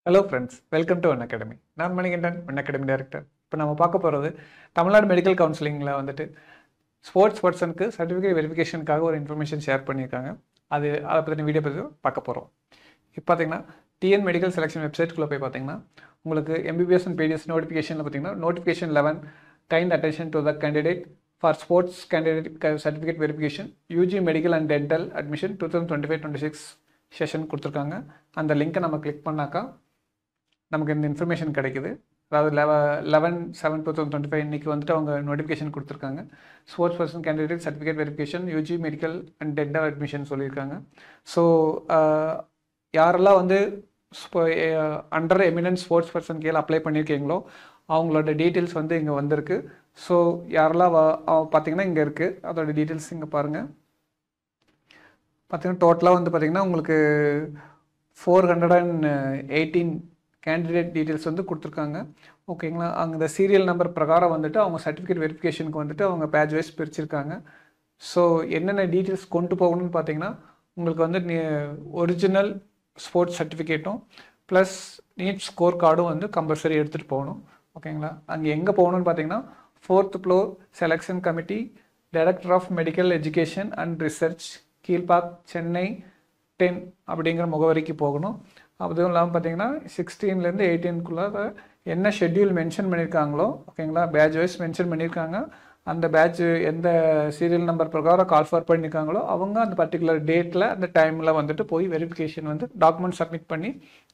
Hello friends, welcome to one academy. நான் Manikandan, one academy director. இப்போ நம்ம பார்க்க போகிறது தமிழ்நாடு மெடிக்கல் கவுன்சிலிங்கில் வந்துட்டு ஸ்போர்ட்ஸ் பர்சனுக்கு சர்டிஃபிகேட் வெரிஃபிகேஷனுக்காக ஒரு இன்ஃபர்மேஷன் ஷேர் பண்ணியிருக்காங்க. அதை பற்றின வீடியோ பற்றி பார்க்க போகிறோம். இப்போ பார்த்தீங்கன்னா டிஎன் மெடிக்கல் செலெக்ஷன் வெப்சைட்குள்ளே போய் பார்த்தீங்கன்னா உங்களுக்கு எம்பிபிஎஸ் அண்ட் பிடிஎஸ் நோட்டிஃபிகேஷனில் பார்த்தீங்கன்னா notification 11 kind attention to the candidate for sports candidate certificate verification UG medical and dental admission 2025-26 session கொடுத்துருக்காங்க. அந்த லிங்க்கை நம்ம கிளிக் பண்ணாக்கா நமக்கு இந்த இன்ஃபர்மேஷன் கிடைக்குது. அதாவது 11/7/2025 இன்றைக்கி வந்துட்டு அவங்க நோட்டிஃபிகேஷன் கொடுத்துருக்காங்க. Sports person candidate certificate verification UG medical and dental admission சொல்லியிருக்காங்க. ஸோ யாரெல்லாம் வந்து அண்டர் எமினன்ட் ஸ்போர்ட்ஸ் பர்சன் கீழே அப்ளை பண்ணியிருக்கீங்களோ அவங்களோட டீட்டெயில்ஸ் வந்து இங்கே வந்திருக்கு. ஸோ யாரெல்லாம் பார்த்தீங்கன்னா இங்கே இருக்குது, அதோட டீட்டெயில்ஸ் இங்கே பாருங்கள். பார்த்தீங்கன்னா டோட்டலாக வந்து பார்த்திங்கன்னா உங்களுக்கு 418 கேண்டிடேட் டீட்டெயில்ஸ் வந்து கொடுத்துருக்காங்க. ஓகேங்களா, அந்த சீரியல் நம்பர் பிரகாரம் வந்துட்டு அவங்க சர்டிஃபிகேட் வெரிஃபிகேஷனுக்கு வந்துட்டு அவங்க பேட்ச் வைஸ் பிரிச்சிருக்காங்க. ஸோ என்னென்ன டீட்டெயில்ஸ் கொண்டு போகணும்னு பார்த்தீங்கன்னா உங்களுக்கு வந்து ஒரிஜினல் ஸ்போர்ட்ஸ் சர்டிஃபிகேட்டும் ப்ளஸ் நீட் ஸ்கோர் கார்டும் வந்து கம்பல்சரி எடுத்துகிட்டு போகணும். ஓகேங்களா, அங்கே எங்கே போகணும்னு பார்த்தீங்கன்னா 4th floor selection committee, director of medical education and research, Kilpauk, Chennai 10 அப்படிங்கிற முகவரிக்கு போகணும். அதுவும் இல்லாமல் பார்த்தீங்கன்னா 16லேருந்து 18க்குள்ளே என்ன ஷெட்யூல் மென்ஷன் பண்ணியிருக்காங்களோ, ஓகேங்களா, பேட்ச் வைஸ் மென்ஷன் பண்ணியிருக்காங்க. அந்த பேட்ச் எந்த சீரியல் நம்பர் பிரகாரம் கால் ஃபார் பண்ணியிருக்காங்களோ அவங்க அந்த பர்டிகுலர் டேட்டில் அந்த டைமில் வந்துட்டு போய் வெரிஃபிகேஷன் வந்து டாக்குமெண்ட் சப்மிட் பண்ணி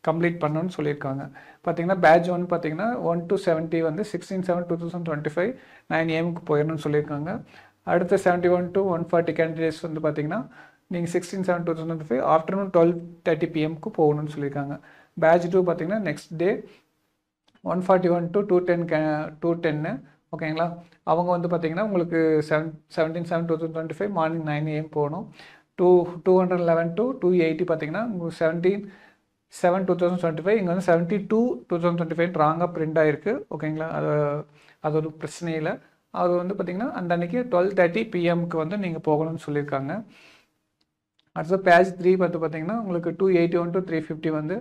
கம்ப்ளீட் பண்ணணும்னு சொல்லியிருக்காங்க. பார்த்தீங்கன்னா பேட்ச் 1 பார்த்தீங்கன்னா 1 to 70 வந்து 16/7/2025 9 AM போயிடணும்னு சொல்லியிருக்காங்க. அடுத்த 71 to 140 கேண்டிடேட்ஸ் வந்து பார்த்தீங்கன்னா நீங்கள் 16/7/2025 ஆஃப்டர்நூன் 12:30 PM போகணும்னு சொல்லியிருக்காங்க. பேட்ச் 2 பார்த்தீங்கன்னா நெக்ஸ்ட் டே 141 to 210 ஓகேங்களா. அவங்க வந்து பார்த்தீங்கன்னா உங்களுக்கு 17/7/2025 மார்னிங் 9 AM போகணும். 211 to 280 பார்த்தீங்கன்னா உங்களுக்கு 17/7/2025 இங்கே வந்து 72/2025 ராங்காக பிரிண்ட் ஆகிருக்கு. ஓகேங்களா, அது ஒரு பிரச்சனை இல்லை. அது வந்து பார்த்தீங்கன்னா அந்த அன்றைக்கி 12:30 PM வந்து நீங்கள் போகணும்னு சொல்லியிருக்காங்க. அடுத்த பேட்ச் 3 பார்த்தீங்கன்னா உங்களுக்கு 281 to 350 வந்து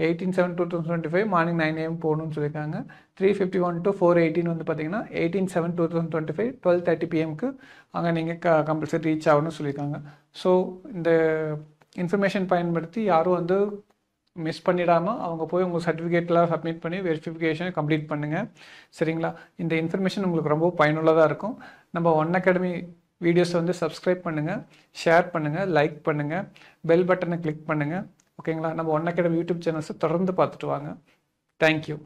18/7/2025 மார்னிங் 9 AM போகணும்னு சொல்லியிருக்காங்க. 351 to 418 வந்து பார்த்தீங்கன்னா 18/7/2025 12:30 PM அங்கே நீங்கள் கம்பல்சரி ரீச் ஆகணும்னு சொல்லியிருக்காங்க. ஸோ இந்த இன்ஃபர்மேஷன் பயன்படுத்தி யாரும் வந்து மிஸ் பண்ணிடாமல் அவங்க போய் உங்கள் சர்டிஃபிகேட்லாம் சப்மிட் பண்ணி வெரிஃபிகேஷனை கம்ப்ளீட் பண்ணுங்கள். சரிங்களா, இந்த இன்ஃபர்மேஷன் உங்களுக்கு ரொம்ப பயனுள்ளதாக இருக்கும். நம்ம ஒன் அகாடமி வீடியோஸை வந்து சப்ஸ்கிரைப் பண்ணுங்கள், ஷேர் பண்ணுங்கள், லைக் பண்ணுங்கள், பெல் பட்டனை கிளிக் பண்ணுங்கள். ஓகேங்களா, நம்ம ஒன் அகாடமி யூடியூப் சேனல்ஸை தொடர்ந்து பார்த்துட்டு வாங்க. தேங்க்யூ.